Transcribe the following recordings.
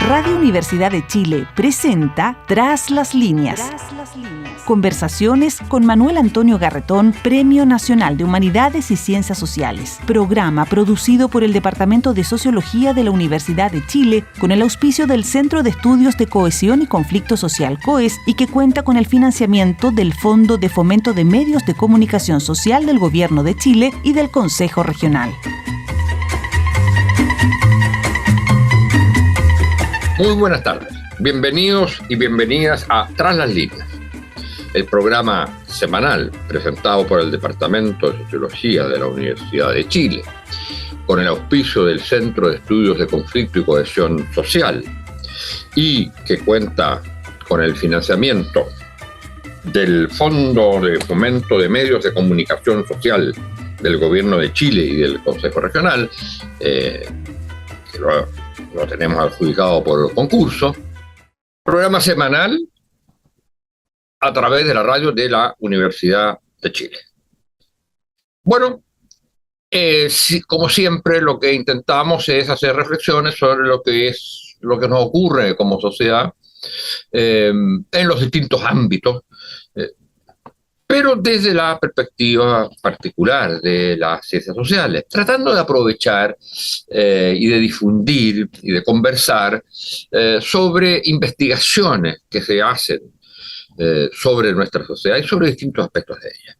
Radio Universidad de Chile presenta Tras las Líneas. Conversaciones con Manuel Antonio Garretón, Premio Nacional de Humanidades y Ciencias Sociales. Programa producido por el Departamento de Sociología de la Universidad de Chile con el auspicio del Centro de Estudios de Cohesión y Conflicto Social COES y que cuenta con el financiamiento del Fondo de Fomento de Medios de Comunicación Social del Gobierno de Chile y del Consejo Regional. Muy buenas tardes, bienvenidos y bienvenidas a Tras las Líneas, el programa semanal presentado por el Departamento de Sociología de la Universidad de Chile, con el auspicio del Centro de Estudios de Conflicto y Cohesión Social, y que cuenta con el financiamiento del Fondo de Fomento de Medios de Comunicación Social del Gobierno de Chile y del Consejo Regional, que lo tenemos adjudicado por concurso, programa semanal a través de la radio de la Universidad de Chile. Bueno, como siempre, lo que intentamos es hacer reflexiones sobre lo que nos ocurre como sociedad en los distintos ámbitos, pero desde la perspectiva particular de las ciencias sociales, tratando de aprovechar y de difundir y de conversar sobre investigaciones que se hacen sobre nuestra sociedad y sobre distintos aspectos de ella.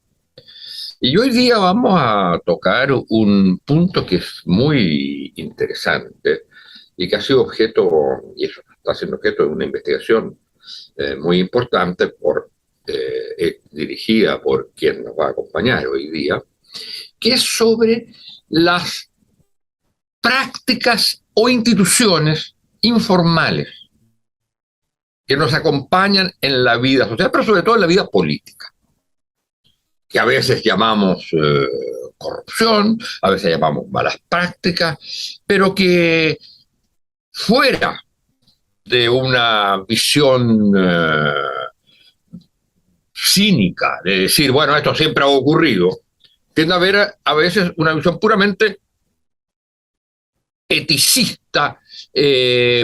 Y hoy día vamos a tocar un punto que es muy interesante y que ha sido objeto, y eso está siendo objeto de una investigación muy importante dirigida por quien nos va a acompañar hoy día, que es sobre las prácticas o instituciones informales que nos acompañan en la vida social, pero sobre todo en la vida política, que a veces llamamos corrupción, a veces llamamos malas prácticas, pero que fuera de una visión cínica, de decir, bueno, esto siempre ha ocurrido, tiende a haber a veces una visión puramente eticista,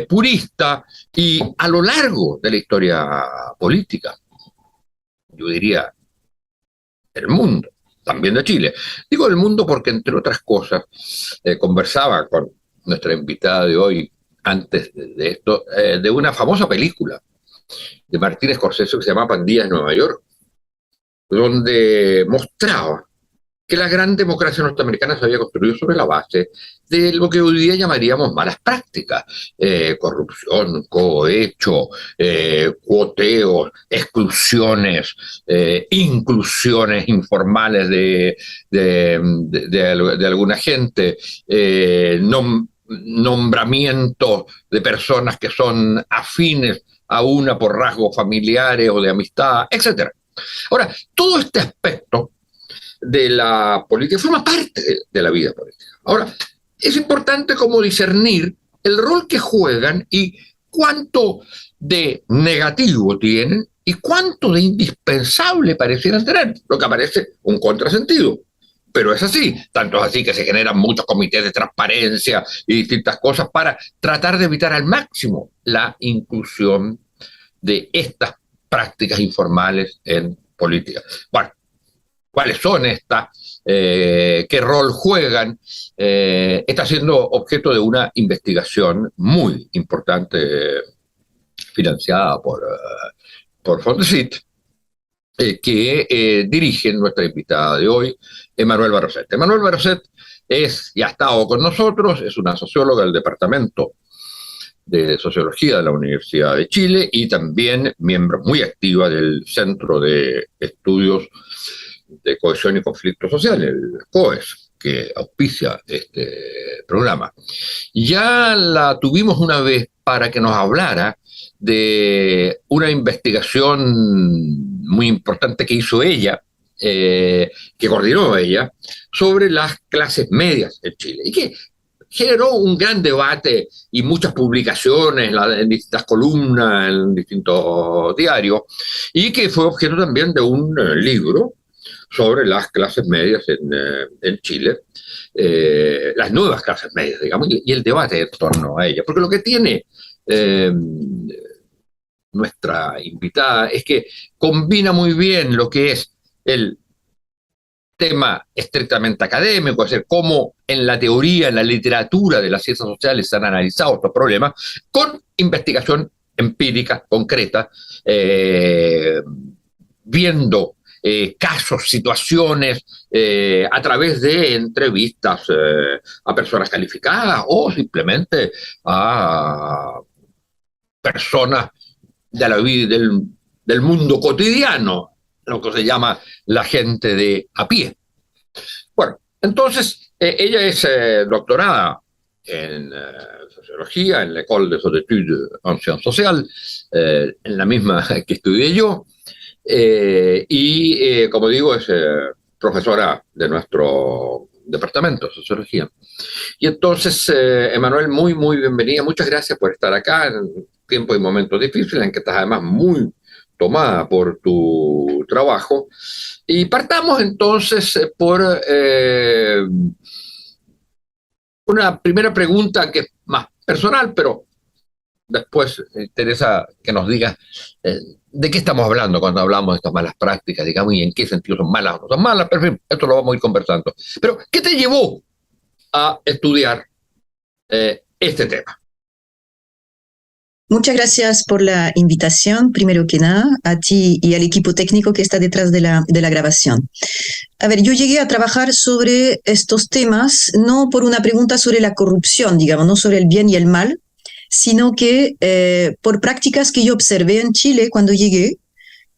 purista, y a lo largo de la historia política, yo diría, del mundo, también de Chile. Digo del mundo porque, entre otras cosas, conversaba con nuestra invitada de hoy, antes de esto, de una famosa película de Martin Scorsese que se llama Pandillas en Nueva York, donde mostraba que la gran democracia norteamericana se había construido sobre la base de lo que hoy día llamaríamos malas prácticas, corrupción, cohecho, cuoteos, exclusiones, inclusiones informales de alguna gente, nombramientos de personas que son afines a una por rasgos familiares o de amistad, etc. Ahora, todo este aspecto de la política forma parte de la vida política. Ahora, es importante como discernir el rol que juegan y cuánto de negativo tienen y cuánto de indispensable parecieran tener, lo que parece un contrasentido. Pero es así, tanto es así que se generan muchos comités de transparencia y distintas cosas para tratar de evitar al máximo la inclusión de estas prácticas informales en política. Bueno, ¿cuáles son estas? ¿Qué rol juegan? Está siendo objeto de una investigación muy importante financiada por Fondesit, que dirige nuestra invitada de hoy, Emmanuelle Barrosset. Emmanuelle Barrosset ya ha estado con nosotros, es una socióloga del Departamento de Sociología de la Universidad de Chile y también miembro muy activa del Centro de Estudios de Cohesión y Conflicto Social, el COES, que auspicia este programa. Ya la tuvimos una vez para que nos hablara de una investigación muy importante que hizo ella, que coordinó ella, sobre las clases medias en Chile, y que generó un gran debate y muchas publicaciones en distintas columnas, en distintos diarios, y que fue objeto también de un libro sobre las clases medias en Chile, las nuevas clases medias, digamos, y el debate en torno a ellas. Porque lo que tiene nuestra invitada, es que combina muy bien lo que es el tema estrictamente académico, es decir, cómo en la teoría, en la literatura de las ciencias sociales se han analizado estos problemas, con investigación empírica, concreta, viendo casos, situaciones, a través de entrevistas a personas calificadas o simplemente a personas de la vida del mundo cotidiano, lo que se llama la gente de a pie. Bueno, entonces ella es doctorada en sociología en la École des Études en Sciences Sociales, en la misma que estudié yo, y como digo, es profesora de nuestro departamento de sociología. Y entonces, Emanuel, muy, muy bienvenida. Muchas gracias por estar acá en tiempos y momentos difíciles, en que estás además muy tomada por tu trabajo. Y partamos entonces por una primera pregunta que es más personal, pero después me interesa que nos digas de qué estamos hablando cuando hablamos de estas malas prácticas, digamos, y en qué sentido son malas o no son malas, pero en fin, esto lo vamos a ir conversando. Pero, ¿qué te llevó a estudiar este tema? Muchas gracias por la invitación, primero que nada, a ti y al equipo técnico que está detrás de la grabación. A ver, yo llegué a trabajar sobre estos temas, no por una pregunta sobre la corrupción, digamos, no sobre el bien y el mal, sino que por prácticas que yo observé en Chile cuando llegué.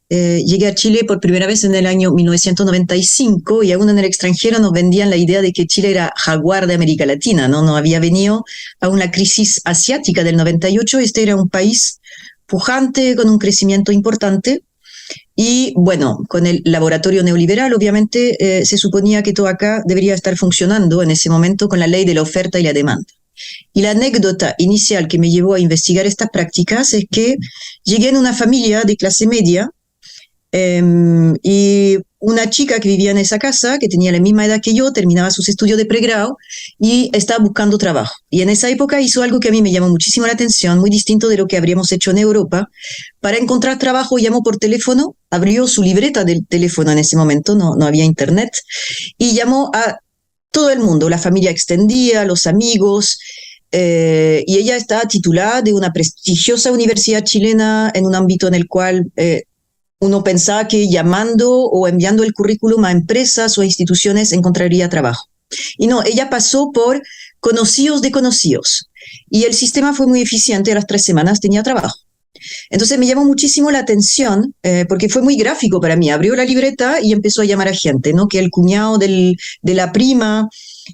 Llegué a Chile por primera vez en el año 1995 y aún en el extranjero nos vendían la idea de que Chile era jaguar de América Latina, ¿no? No había venido a una crisis asiática del 98, este era un país pujante, con un crecimiento importante y, bueno, con el laboratorio neoliberal, obviamente, se suponía que todo acá debería estar funcionando en ese momento con la ley de la oferta y la demanda. Y la anécdota inicial que me llevó a investigar estas prácticas es que llegué en una familia de clase media, y una chica que vivía en esa casa, que tenía la misma edad que yo, terminaba sus estudios de pregrado y estaba buscando trabajo. Y en esa época hizo algo que a mí me llamó muchísimo la atención, muy distinto de lo que habríamos hecho en Europa. Para encontrar trabajo llamó por teléfono, abrió su libreta del teléfono en ese momento, no había internet, y llamó a todo el mundo, la familia extendida, los amigos, y ella está titulada de una prestigiosa universidad chilena en un ámbito en el cual uno pensaba que llamando o enviando el currículum a empresas o a instituciones encontraría trabajo. Y no, ella pasó por conocidos de conocidos. Y el sistema fue muy eficiente, a las 3 semanas tenía trabajo. Entonces me llamó muchísimo la atención, porque fue muy gráfico para mí. Abrió la libreta y empezó a llamar a gente, ¿no? Que el cuñado de la prima.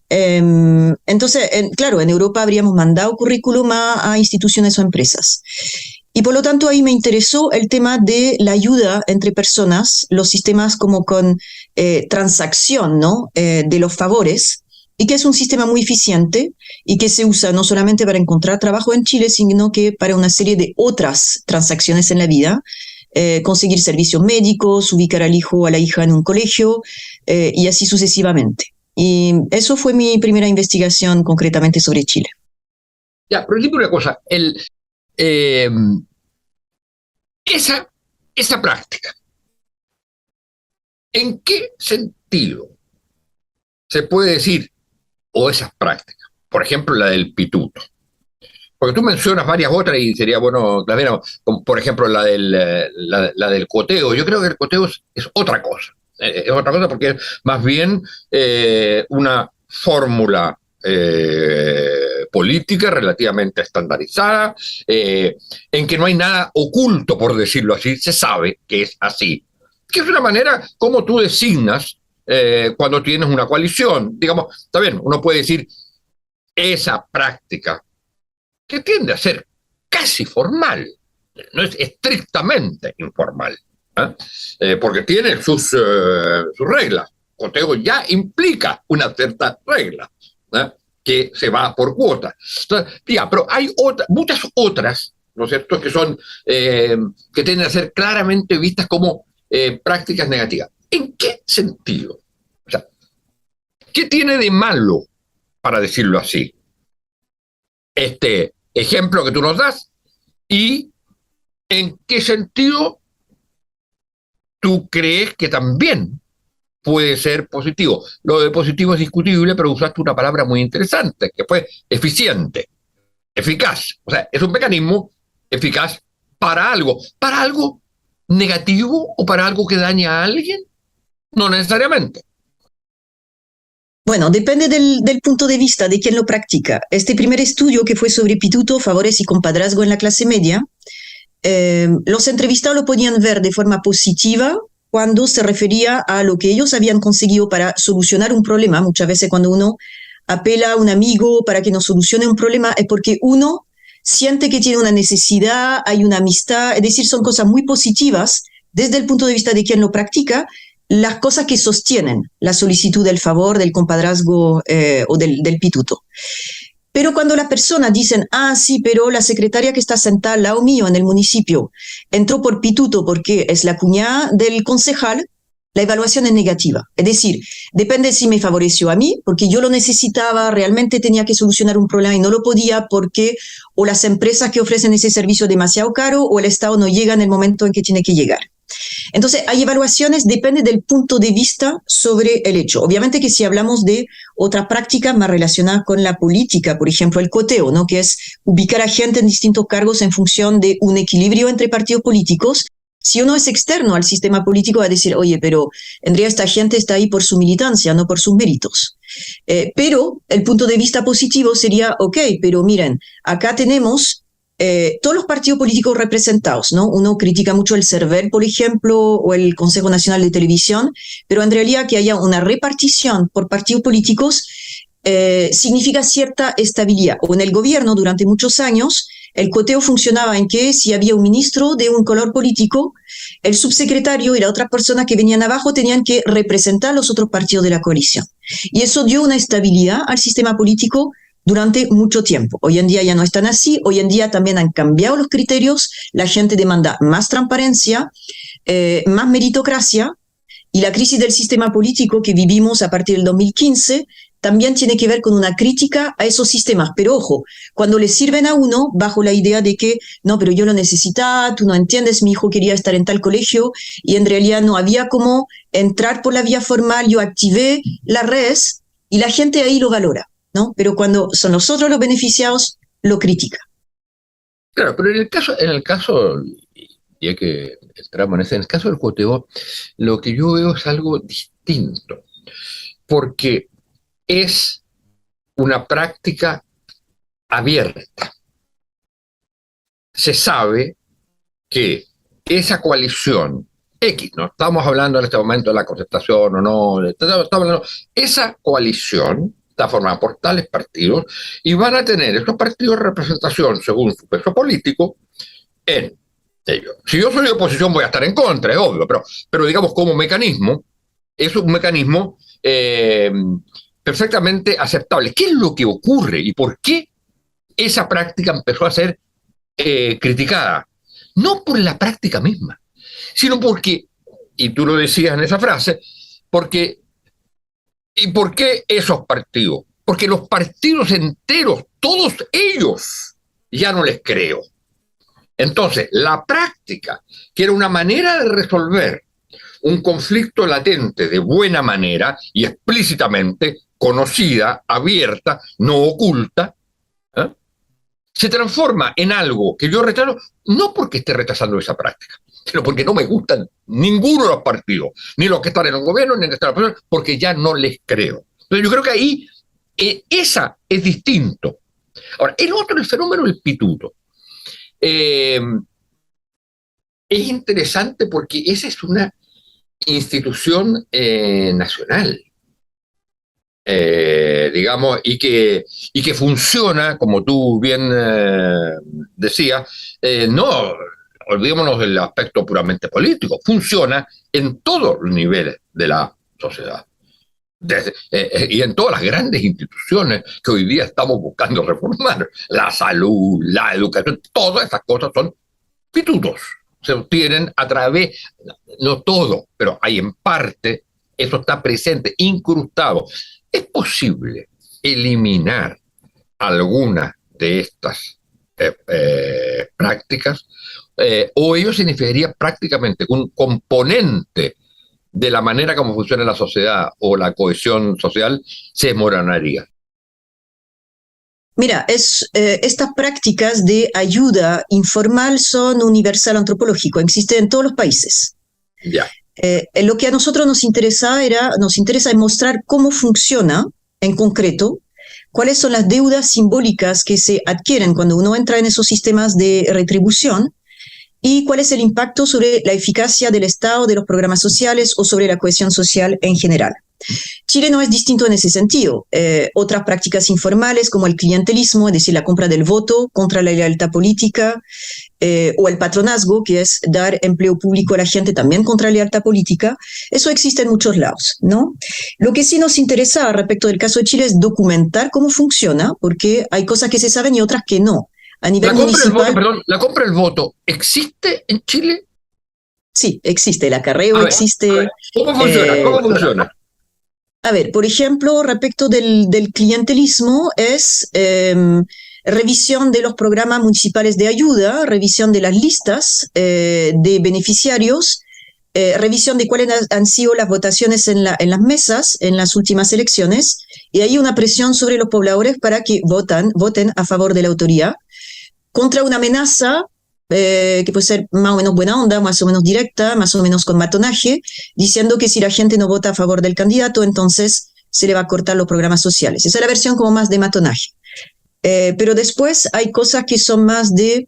Entonces, claro, en Europa habríamos mandado currículum a instituciones o empresas. Y por lo tanto ahí me interesó el tema de la ayuda entre personas, los sistemas como con transacción, ¿no? De los favores, y que es un sistema muy eficiente y que se usa no solamente para encontrar trabajo en Chile, sino que para una serie de otras transacciones en la vida, conseguir servicios médicos, ubicar al hijo o a la hija en un colegio, y así sucesivamente. Y eso fue mi primera investigación concretamente sobre Chile. Ya, pero dime una cosa, esa práctica, ¿en qué sentido se puede decir, o esas prácticas, por ejemplo la del pituto? Porque tú mencionas varias otras y sería bueno, como por ejemplo la del coteo. Yo creo que el coteo es otra cosa. Es otra cosa porque es más bien una fórmula política relativamente estandarizada, en que no hay nada oculto, por decirlo así, se sabe que es así. Que es una manera como tú designas cuando tienes una coalición. Digamos, está bien, uno puede decir esa práctica que tiende a ser casi formal, no es estrictamente informal, porque tiene sus reglas. Coteo ya implica una cierta regla, que se va por cuota. Entonces, ya, pero hay muchas otras, ¿no es cierto?, que son, que tienden a ser claramente vistas como prácticas negativas. ¿En qué sentido? O sea, ¿qué tiene de malo, para decirlo así, este ejemplo que tú nos das ¿Y en qué sentido tú crees que también puede ser positivo? Lo de positivo es discutible, pero usaste una palabra muy interesante, que fue eficiente, eficaz. O sea, es un mecanismo eficaz para algo negativo o para algo que daña a alguien, no necesariamente. Bueno, depende del punto de vista de quien lo practica. Este primer estudio que fue sobre pituto, favores y compadrazgo en la clase media, los entrevistados lo podían ver de forma positiva cuando se refería a lo que ellos habían conseguido para solucionar un problema. Muchas veces cuando uno apela a un amigo para que nos solucione un problema es porque uno siente que tiene una necesidad, hay una amistad, es decir, son cosas muy positivas desde el punto de vista de quien lo practica, las cosas que sostienen la solicitud del favor, del compadrazgo o del pituto. Pero cuando las personas dicen, ah, sí, pero la secretaria que está sentada al lado mío en el municipio entró por pituto porque es la cuñada del concejal, la evaluación es negativa. Es decir, depende si me favoreció a mí, porque yo lo necesitaba, realmente tenía que solucionar un problema y no lo podía porque o las empresas que ofrecen ese servicio demasiado caro o el Estado no llega en el momento en que tiene que llegar. Entonces, hay evaluaciones, depende del punto de vista sobre el hecho. Obviamente que si hablamos de otras prácticas más relacionadas con la política, por ejemplo, el coteo, ¿no? Que es ubicar a gente en distintos cargos en función de un equilibrio entre partidos políticos. Si uno es externo al sistema político, va a decir, oye, pero en realidad esta gente está ahí por su militancia, no por sus méritos. Pero el punto de vista positivo sería, ok, pero miren, acá tenemos todos los partidos políticos representados, ¿no? Uno critica mucho el CERVEL, por ejemplo, o el Consejo Nacional de Televisión, pero en realidad que haya una repartición por partidos políticos significa cierta estabilidad. O en el gobierno, durante muchos años, el coteo funcionaba en que si había un ministro de un color político, el subsecretario y las otras personas que venían abajo tenían que representar los otros partidos de la coalición. Y eso dio una estabilidad al sistema político durante mucho tiempo. Hoy en día ya no están así, hoy en día también han cambiado los criterios, la gente demanda más transparencia, más meritocracia, y la crisis del sistema político que vivimos a partir del 2015 también tiene que ver con una crítica a esos sistemas. Pero ojo, cuando le sirven a uno bajo la idea de que, no, pero yo lo necesitaba, tú no entiendes, mi hijo quería estar en tal colegio, y en realidad no había cómo entrar por la vía formal, yo activé las redes, y la gente ahí lo valora, ¿no? Pero cuando son nosotros los beneficiados, lo critica. Claro, pero en el caso, ya que entramos en el caso del coteo, lo que yo veo es algo distinto, porque es una práctica abierta. Se sabe que esa coalición X, no estamos hablando en este momento de la concertación o no, estamos hablando, esa coalición está formada por tales partidos y van a tener estos partidos representación según su peso político en ellos. Si yo soy de oposición voy a estar en contra, es obvio, pero digamos como mecanismo, es un mecanismo perfectamente aceptable. ¿Qué es lo que ocurre y por qué esa práctica empezó a ser criticada? No por la práctica misma, sino porque, y tú lo decías en esa frase, ¿y por qué esos partidos? Porque los partidos enteros, todos ellos, ya no les creo. Entonces, la práctica, que era una manera de resolver un conflicto latente de buena manera y explícitamente conocida, abierta, no oculta, ¿eh? Se transforma en algo que yo rechazo, no porque esté rechazando esa práctica, sino porque no me gustan ninguno de los partidos, ni los que están en el gobierno, ni los que están en la oposición, porque ya no les creo. Entonces yo creo que ahí esa es distinto. Ahora, el otro, el fenómeno del pituto. Es interesante porque esa es una institución nacional, digamos, y que funciona, como tú bien decías, no olvidémonos del aspecto puramente político, funciona en todos los niveles de la sociedad. Y en todas las grandes instituciones que hoy día estamos buscando reformar, la salud, la educación, todas esas cosas son pitutos. Se obtienen a través, no todo, pero hay en parte, eso está presente, incrustado. ¿Es posible eliminar alguna de estas prácticas, o ello significaría prácticamente un componente de la manera como funciona la sociedad o la cohesión social se desmoronaría. Mira, estas prácticas de ayuda informal son universal antropológico, existen en todos los países. Ya. Lo que a nosotros nos interesa es mostrar cómo funciona en concreto, cuáles son las deudas simbólicas que se adquieren cuando uno entra en esos sistemas de retribución y cuál es el impacto sobre la eficacia del Estado, de los programas sociales o sobre la cohesión social en general. Chile no es distinto en ese sentido. Otras prácticas informales como el clientelismo, es decir, la compra del voto contra la lealtad política, o el patronazgo, que es dar empleo público a la gente también contra la lealtad política, eso existe en muchos lados, ¿no? Lo que sí nos interesa respecto del caso de Chile es documentar cómo funciona, porque hay cosas que se saben y otras que no. A nivel municipal, la compra del voto, ¿existe en Chile? Sí, existe. El acarreo existe. A ver, ¿cómo funciona? ¿Cómo funciona? A ver, por ejemplo, respecto del clientelismo, es revisión de los programas municipales de ayuda, revisión de las listas de beneficiarios, revisión de cuáles han sido las votaciones en las mesas en las últimas elecciones, y hay una presión sobre los pobladores para que voten a favor de la autoridad, contra una amenaza que puede ser más o menos buena onda, más o menos directa, más o menos con matonaje, diciendo que si la gente no vota a favor del candidato, entonces se le va a cortar los programas sociales. Esa es la versión como más de matonaje. Pero después hay cosas que son más de,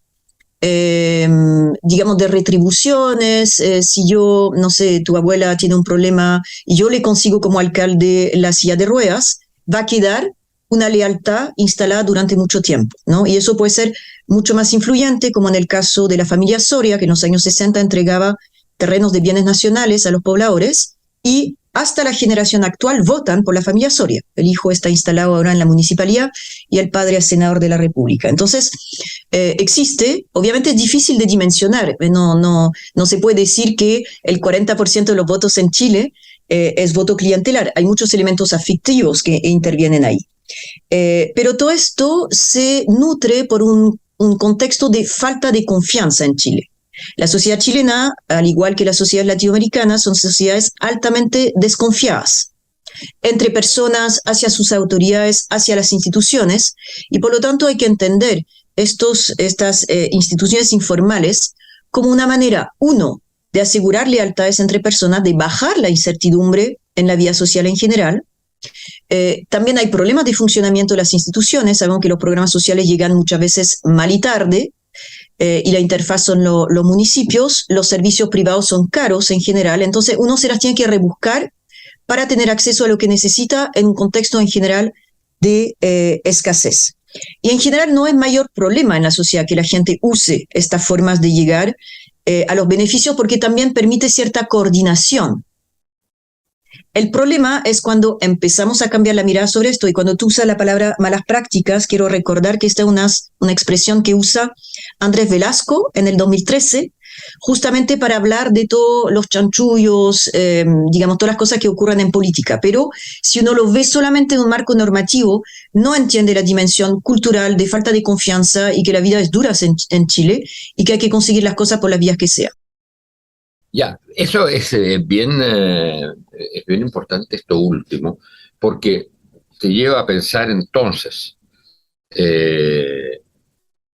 digamos, de retribuciones. Si yo, no sé, tu abuela tiene un problema y yo le consigo como alcalde la silla de ruedas, va a quedar una lealtad instalada durante mucho tiempo, ¿no? Y eso puede ser mucho más influyente, como en el caso de la familia Soria, que en los años 60 entregaba terrenos de bienes nacionales a los pobladores, y hasta la generación actual votan por la familia Soria. El hijo está instalado ahora en la municipalidad y el padre es senador de la República. Entonces, existe, obviamente es difícil de dimensionar, no se puede decir que el 40% de los votos en Chile es voto clientelar. Hay muchos elementos afectivos que intervienen ahí. Pero todo esto se nutre por un contexto de falta de confianza en Chile. La sociedad chilena, al igual que la sociedad latinoamericana, son sociedades altamente desconfiadas entre personas, hacia sus autoridades, hacia las instituciones, y por lo tanto hay que entender estas instituciones informales como una manera, uno, de asegurar lealtades entre personas, de bajar la incertidumbre en la vida social en general. También hay problemas de funcionamiento de las instituciones. Sabemos que los programas sociales llegan muchas veces mal y tarde, y la interfaz son los municipios. Los servicios privados son caros en general, entonces uno se las tiene que rebuscar para tener acceso a lo que necesita en un contexto en general de escasez. Y en general no es mayor problema en la sociedad que la gente use estas formas de llegar a los beneficios, porque también permite cierta coordinación. El problema es cuando empezamos a cambiar la mirada sobre esto, y cuando tú usas la palabra malas prácticas, quiero recordar que esta es una expresión que usa Andrés Velasco en el 2013, justamente para hablar de todos los chanchullos, digamos, todas las cosas que ocurren en política. Pero si uno lo ve solamente en un marco normativo, no entiende la dimensión cultural de falta de confianza y que la vida es dura en Chile y que hay que conseguir las cosas por las vías que sea. Ya, eso es bien importante esto último, porque te lleva a pensar entonces,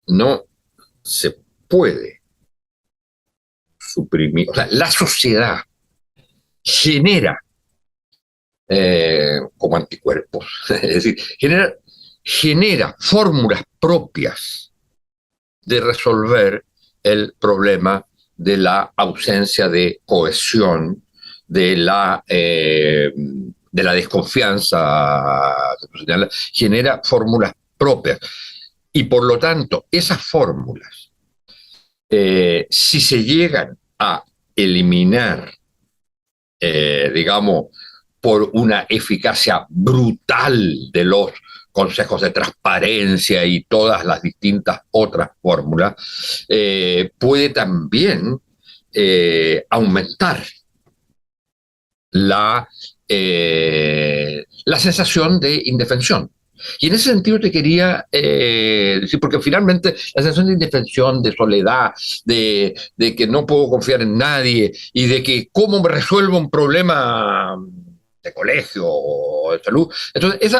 no se puede suprimir, o sea, la sociedad genera como anticuerpos, es decir, genera fórmulas propias de resolver el problema de la ausencia de cohesión, de la desconfianza, genera fórmulas propias. Y por lo tanto, esas fórmulas, si se llegan a eliminar, digamos, por una eficacia brutal de los consejos de transparencia y todas las distintas otras fórmulas, puede también aumentar la sensación de indefensión. Y en ese sentido te quería decir, porque finalmente la sensación de indefensión, de soledad, de que no puedo confiar en nadie y de que cómo me resuelvo un problema de colegio o de salud. Entonces,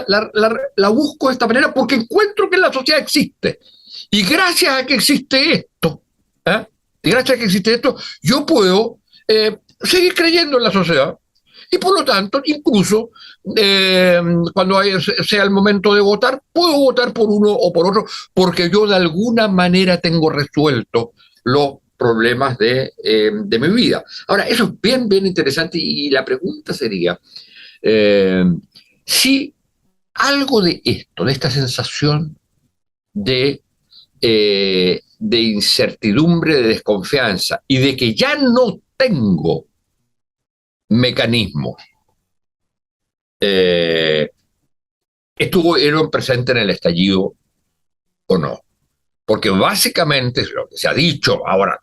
la busco de esta manera porque encuentro que la sociedad existe. Y gracias a que existe esto, ¿eh? Y gracias a que existe esto, yo puedo seguir creyendo en la sociedad. Y por lo tanto, incluso cuando sea el momento de votar, puedo votar por uno o por otro, porque yo de alguna manera tengo resuelto los problemas de mi vida. Ahora, eso es bien, bien interesante y la pregunta sería, si algo de esto, de esta sensación de incertidumbre, de desconfianza y de que ya no tengo mecanismos, estuvieron presentes en el estallido o no. Porque básicamente es lo que se ha dicho, ahora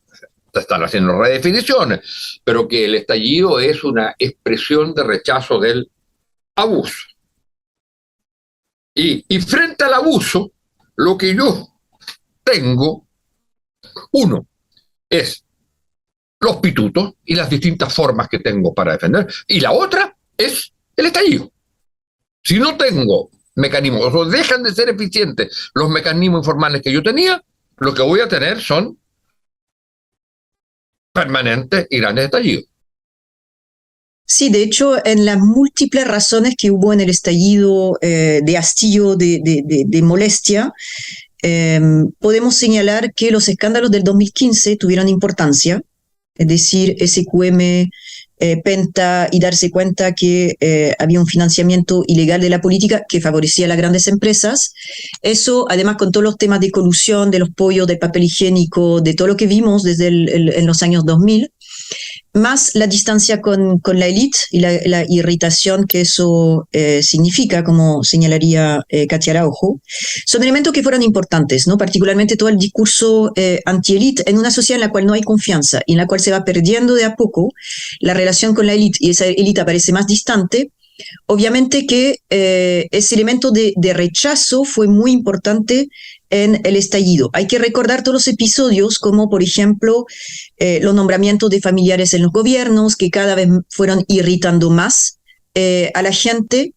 se están haciendo redefiniciones, pero que el estallido es una expresión de rechazo del abuso. Y frente al abuso, lo que yo tengo, uno, es los pitutos y las distintas formas que tengo para defender, y la otra es el estallido. Si no tengo mecanismos, o dejan de ser eficientes los mecanismos informales que yo tenía, lo que voy a tener son permanentes y grandes estallidos. Sí, de hecho, en las múltiples razones que hubo en el estallido de hastío, de molestia, podemos señalar que los escándalos del 2015 tuvieron importancia, es decir, SQM, Penta, y darse cuenta que había un financiamiento ilegal de la política que favorecía a las grandes empresas. Eso, además, con todos los temas de colusión, de los pollos, del papel higiénico, de todo lo que vimos desde en los años 2000, más la distancia con la élite y la irritación que eso significa, como señalaría Katia Araujo, son elementos que fueron importantes, ¿no? Particularmente todo el discurso anti-élite en una sociedad en la cual no hay confianza y en la cual se va perdiendo de a poco la relación con la élite y esa élite aparece más distante. Obviamente que ese elemento de rechazo fue muy importante en el estallido. Hay que recordar todos los episodios, como por ejemplo los nombramientos de familiares en los gobiernos, que cada vez fueron irritando más a la gente.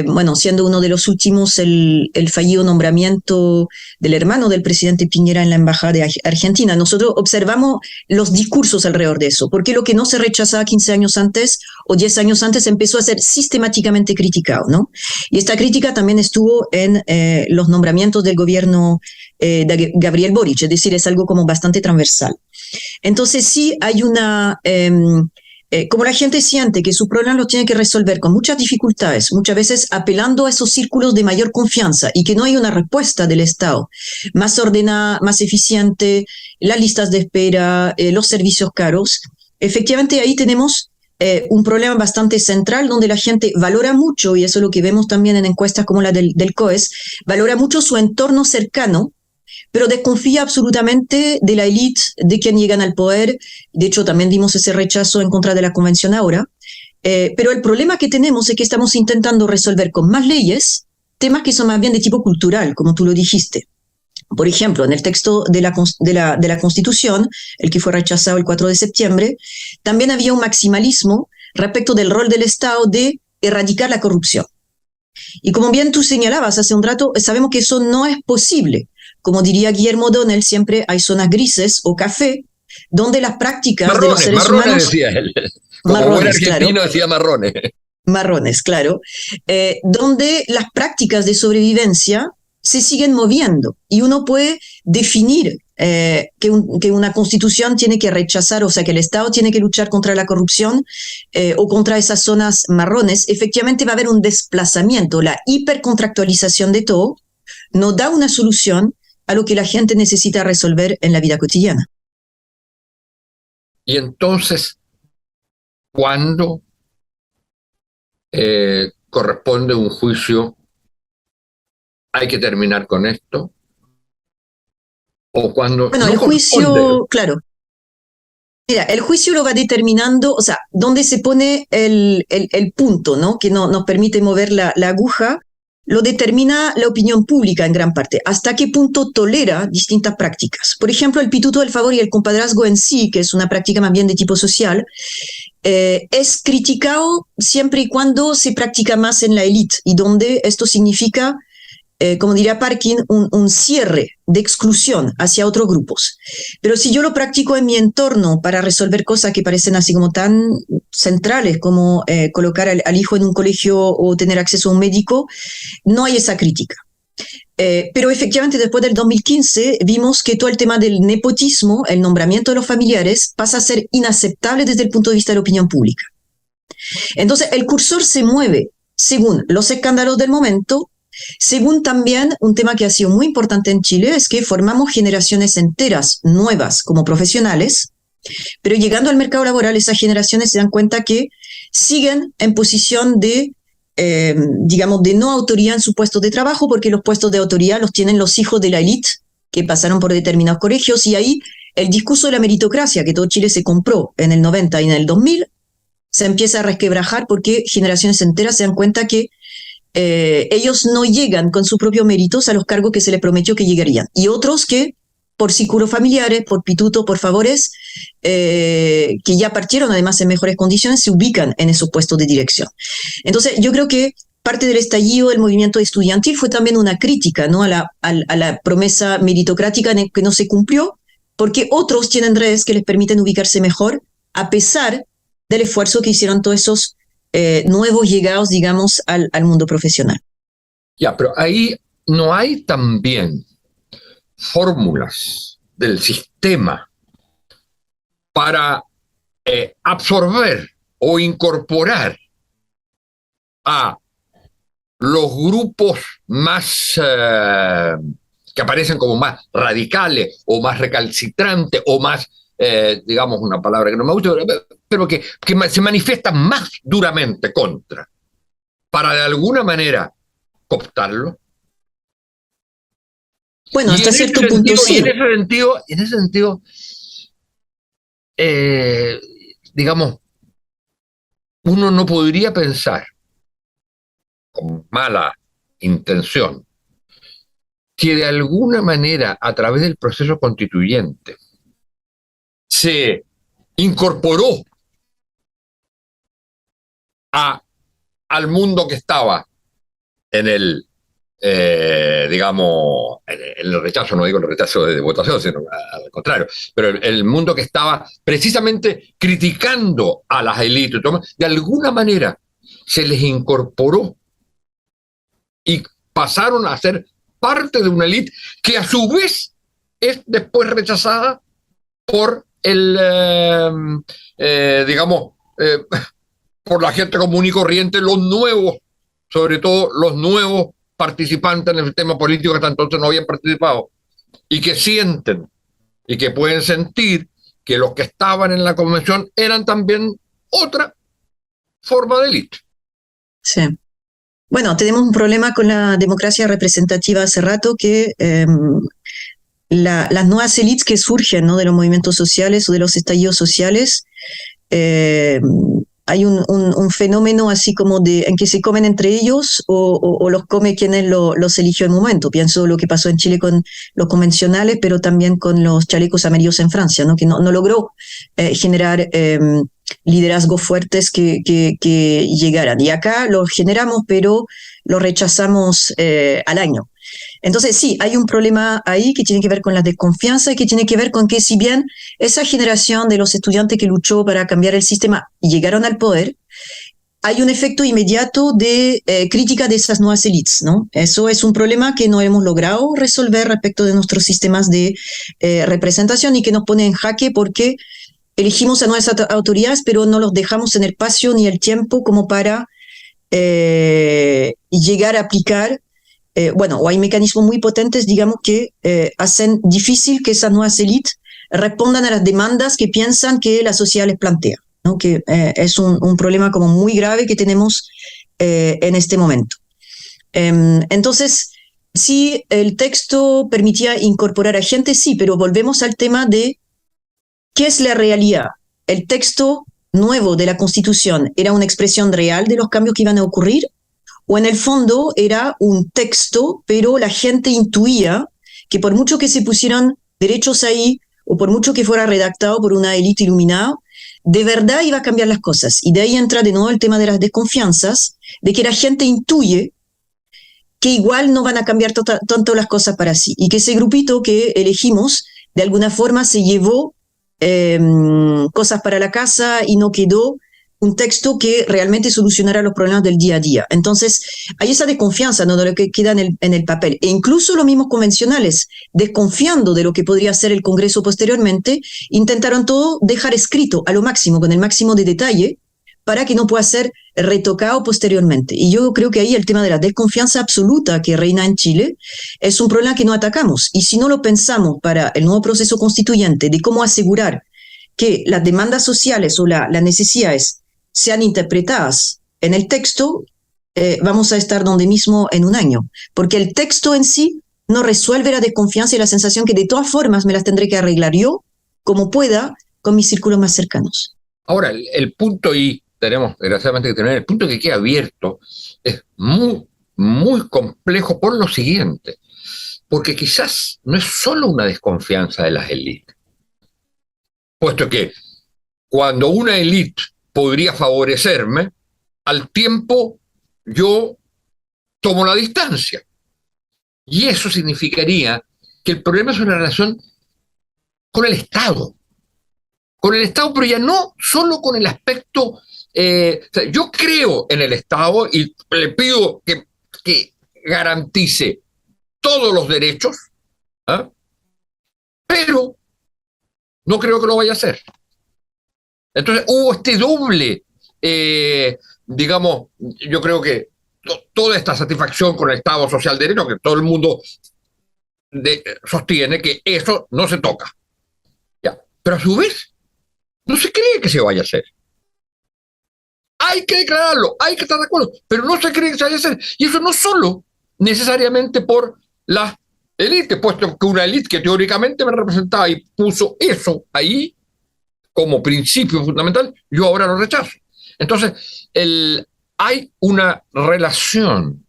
Bueno, siendo uno de los últimos el fallido nombramiento del hermano del presidente Piñera en la embajada de Argentina. Nosotros observamos los discursos alrededor de eso, porque lo que no se rechazaba 15 años antes o 10 años antes empezó a ser sistemáticamente criticado, ¿no? Y esta crítica también estuvo en los nombramientos del gobierno de Gabriel Boric, es decir, es algo como bastante transversal. Entonces sí hay una... como la gente siente que su problema lo tiene que resolver con muchas dificultades, muchas veces apelando a esos círculos de mayor confianza y que no hay una respuesta del Estado más ordenada, más eficiente, las listas de espera, los servicios caros, efectivamente ahí tenemos un problema bastante central donde la gente valora mucho, y eso es lo que vemos también en encuestas como la del COES, valora mucho su entorno cercano, pero desconfía absolutamente de la élite, de quien llegan al poder. De hecho, también dimos ese rechazo en contra de la convención ahora. Pero el problema que tenemos es que estamos intentando resolver con más leyes temas que son más bien de tipo cultural, como tú lo dijiste. Por ejemplo, en el texto de la Constitución, el que fue rechazado el 4 de septiembre, también había un maximalismo respecto del rol del Estado de erradicar la corrupción. Y como bien tú señalabas hace un rato, sabemos que eso no es posible. Como diría Guillermo O'Donnell, siempre hay zonas grises o café donde las prácticas de los seres humanos... Marrones, decía él. Como buen argentino, claro, decía marrones. Marrones, claro. Donde las prácticas de sobrevivencia se siguen moviendo y uno puede definir que una constitución tiene que rechazar, o sea, que el Estado tiene que luchar contra la corrupción o contra esas zonas marrones. Efectivamente va a haber un desplazamiento, la hipercontractualización de todo no da una solución a lo que la gente necesita resolver en la vida cotidiana. Y entonces, ¿cuándo corresponde un juicio? ¿Hay que terminar con esto? ¿O cuando bueno, no el juicio, corresponde? claro. Mira, el juicio lo va determinando, o sea, dónde se pone el punto, ¿no? Que nos permite mover la aguja. lo determina la opinión pública en gran parte. ¿Hasta qué punto tolera distintas prácticas? Por ejemplo, el pituto del favor y el compadrazgo en sí, que es una práctica más bien de tipo social, es criticado siempre y cuando se practica más en la élite y donde esto significa, como diría Parkin, un cierre de exclusión hacia otros grupos. Pero si yo lo practico en mi entorno para resolver cosas que parecen así como tan centrales como colocar al hijo en un colegio o tener acceso a un médico, no hay esa crítica. Pero efectivamente después del 2015 vimos que todo el tema del nepotismo, el nombramiento de los familiares, pasa a ser inaceptable desde el punto de vista de la opinión pública. Entonces el cursor se mueve según los escándalos del momento, según también un tema que ha sido muy importante en Chile, es que formamos generaciones enteras nuevas como profesionales, pero llegando al mercado laboral esas generaciones se dan cuenta que siguen en posición de digamos, de no autoría en su puesto de trabajo, porque los puestos de autoría los tienen los hijos de la élite que pasaron por determinados colegios, y ahí el discurso de la meritocracia que todo Chile se compró en el 90 y en el 2000 se empieza a resquebrajar porque generaciones enteras se dan cuenta que ellos no llegan con sus propios méritos a los cargos que se les prometió que llegarían, y otros que por círculos familiares, por pituto, por favores, que ya partieron además en mejores condiciones, se ubican en esos puestos de dirección. Entonces, yo creo que parte del estallido del movimiento estudiantil fue también una crítica, ¿no?, a la promesa meritocrática que no se cumplió, porque otros tienen redes que les permiten ubicarse mejor, a pesar del esfuerzo que hicieron todos esos nuevos llegados, digamos, al mundo profesional. Ya, pero ahí no hay también fórmulas del sistema para absorber o incorporar a los grupos más que aparecen como más radicales o más recalcitrantes o más, digamos una palabra que no me gusta, pero que se manifiestan más duramente contra, para de alguna manera cooptarlo. Bueno, hasta cierto punto sí. Y en ese sentido, digamos, uno no podría pensar, con mala intención, que de alguna manera, a través del proceso constituyente, se incorporó al mundo que estaba en el digamos, en el rechazo, no digo el rechazo de votación, sino al contrario, pero el mundo que estaba precisamente criticando a las élites, de alguna manera se les incorporó y pasaron a ser parte de una élite que a su vez es después rechazada por por la gente común y corriente, los nuevos, sobre todo los nuevos participantes en el sistema político que hasta entonces no habían participado, y que sienten y que pueden sentir que los que estaban en la convención eran también otra forma de élite. Sí. Bueno, tenemos un problema con la democracia representativa hace rato, que las nuevas élites que surgen, ¿no?, de los movimientos sociales o de los estallidos sociales, hay un fenómeno así como en que se comen entre ellos o los come quienes los eligió en el momento. Pienso lo que pasó en Chile con los convencionales, pero también con los chalecos amarillos en Francia, ¿no?, que no logró generar liderazgos fuertes que llegaran. Y acá los generamos, pero los rechazamos al año. Entonces sí, hay un problema ahí que tiene que ver con la desconfianza y que tiene que ver con que, si bien esa generación de los estudiantes que luchó para cambiar el sistema y llegaron al poder, hay un efecto inmediato de crítica de esas nuevas élites, ¿no? Eso es un problema que no hemos logrado resolver respecto de nuestros sistemas de representación, y que nos pone en jaque porque elegimos a nuevas autoridades, pero no los dejamos en el espacio ni el tiempo como para llegar a aplicar. O hay mecanismos muy potentes, digamos, que hacen difícil que esas nuevas élites respondan a las demandas que piensan que la sociedad les plantea, ¿no? Que es un problema como muy grave que tenemos en este momento. Entonces, sí, el texto permitía incorporar a gente, sí, pero volvemos al tema de qué es la realidad. ¿El texto nuevo de la Constitución era una expresión real de los cambios que iban a ocurrir? o en el fondo era un texto, pero la gente intuía que por mucho que se pusieran derechos ahí, o por mucho que fuera redactado por una élite iluminada, de verdad iba a cambiar las cosas. Y de ahí entra de nuevo el tema de las desconfianzas, de que la gente intuye que igual no van a cambiar tanto las cosas para sí, y que ese grupito que elegimos de alguna forma se llevó cosas para la casa y no quedó un texto que realmente solucionara los problemas del día a día. Entonces, hay esa desconfianza, ¿no?, de lo que queda en el papel. E incluso los mismos convencionales, desconfiando de lo que podría ser el Congreso posteriormente, intentaron todo dejar escrito a lo máximo, con el máximo de detalle, para que no pueda ser retocado posteriormente. Y yo creo que ahí el tema de la desconfianza absoluta que reina en Chile es un problema que no atacamos. Y si no lo pensamos para el nuevo proceso constituyente de cómo asegurar que las demandas sociales o las necesidades sean interpretadas en el texto, vamos a estar donde mismo en un año. Porque el texto en sí no resuelve la desconfianza y la sensación que de todas formas me las tendré que arreglar yo, como pueda, con mis círculos más cercanos. Ahora, el punto, y tenemos desgraciadamente que tener, el punto que queda abierto es muy, muy complejo por lo siguiente, porque quizás no es solo una desconfianza de las élites, puesto que cuando una élite podría favorecerme, al tiempo yo tomo la distancia. Y eso significaría que el problema es una relación con el Estado, pero ya no solo con el aspecto. Yo creo en el Estado y le pido que garantice todos los derechos, ¿eh?, pero no creo que lo vaya a hacer. Entonces hubo este doble, digamos, yo creo que toda esta satisfacción con el Estado social de derecho, que todo el mundo sostiene que eso no se toca. Ya. Pero a su vez, no se cree que se vaya a hacer. Hay que declararlo, hay que estar de acuerdo, pero no se cree que se vaya a hacer. Y eso no solo necesariamente por las élites, puesto que una élite que teóricamente me representaba y puso eso ahí como principio fundamental, yo ahora lo rechazo. Entonces, hay una relación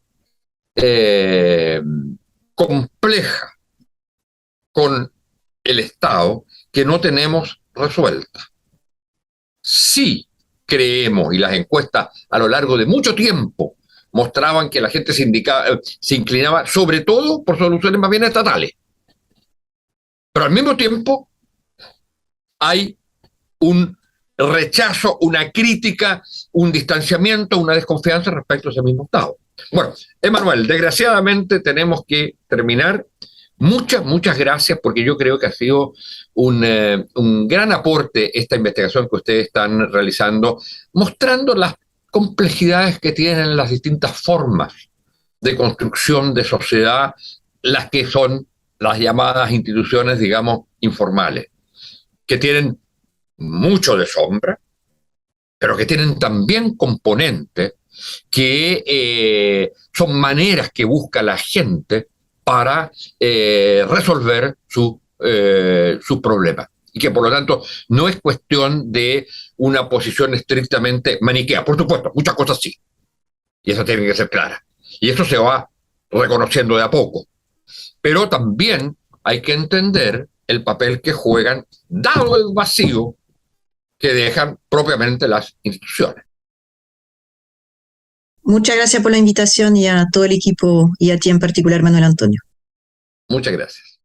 compleja con el Estado que no tenemos resuelta. Sí creemos, y las encuestas a lo largo de mucho tiempo mostraban que la gente se inclinaba sobre todo por soluciones más bien estatales. Pero al mismo tiempo hay un rechazo, una crítica, un distanciamiento, una desconfianza respecto a ese mismo Estado. Bueno, Emanuel, desgraciadamente tenemos que terminar. Muchas gracias, porque yo creo que ha sido un gran aporte esta investigación que ustedes están realizando, mostrando las complejidades que tienen las distintas formas de construcción de sociedad, las que son las llamadas instituciones, digamos, informales, que tienen mucho de sombra, pero que tienen también componentes que son maneras que busca la gente para resolver sus problemas. Y que por lo tanto no es cuestión de una posición estrictamente maniquea. Por supuesto, muchas cosas sí. Y eso tiene que ser clara. Y eso se va reconociendo de a poco. Pero también hay que entender el papel que juegan, dado el vacío que dejan propiamente las instituciones. Muchas gracias por la invitación y a todo el equipo y a ti en particular, Manuel Antonio. Muchas gracias.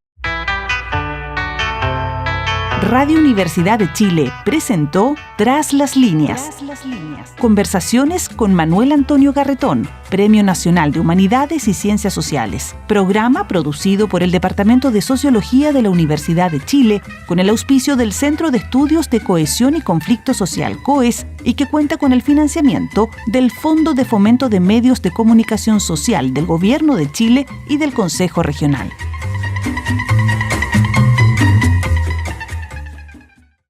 Radio Universidad de Chile presentó Tras las Líneas. Conversaciones con Manuel Antonio Garretón, Premio Nacional de Humanidades y Ciencias Sociales. Programa producido por el Departamento de Sociología de la Universidad de Chile con el auspicio del Centro de Estudios de Cohesión y Conflicto Social, COES, y que cuenta con el financiamiento del Fondo de Fomento de Medios de Comunicación Social del Gobierno de Chile y del Consejo Regional.